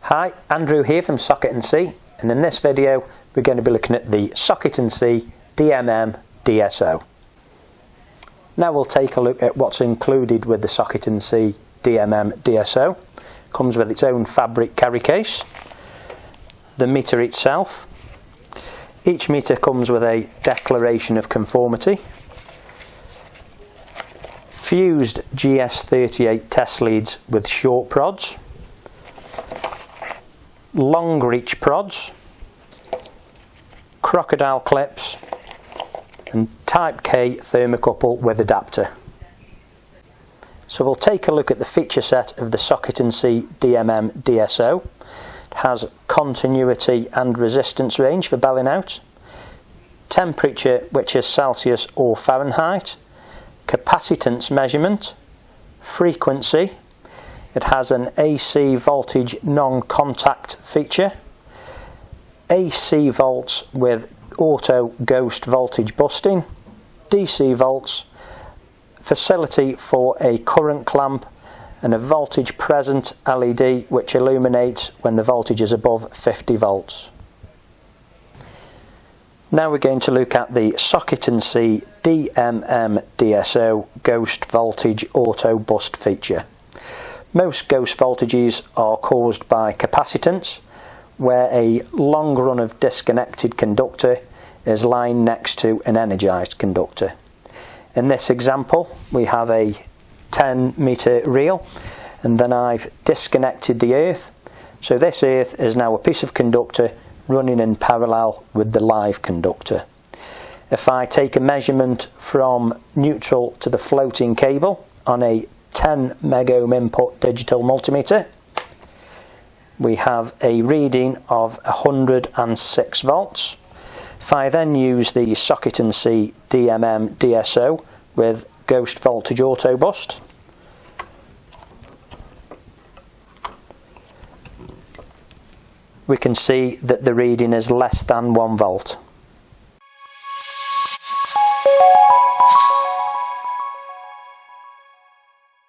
Hi, Andrew here from Socket & C, and in this video we're going to be looking at the Socket & C DMM DSO. Now we'll take a look at what's included with the Socket & C DMM DSO. It comes with its own fabric carry case, the meter itself. Each meter comes with a declaration of conformity, fused GS38 test leads with short prods, long reach prods, crocodile clips and type K thermocouple with adapter. So we'll take a look at the feature set of the Socket & C DMM DSO. It has continuity and resistance range for belling out, temperature which is Celsius or Fahrenheit, capacitance measurement, frequency. It has an AC voltage non-contact feature, AC volts with auto ghost voltage busting, DC volts, facility for a current clamp and a voltage present LED which illuminates when the voltage is above 50 volts. Now we're going to look at the Socket & C DMM DSO ghost voltage auto bust feature. Most ghost voltages are caused by capacitance, where a long run of disconnected conductor is lying next to an energised conductor. In this example we have a 10 metre reel, and then I've disconnected the earth, so this earth is now a piece of conductor running in parallel with the live conductor. If I take a measurement from neutral to the floating cable on a 10 megohm input digital multimeter, we have a reading of 106 volts. If I then use the Socket & C DMM DSO with ghost voltage auto bust, we can see that the reading is less than 1 volt.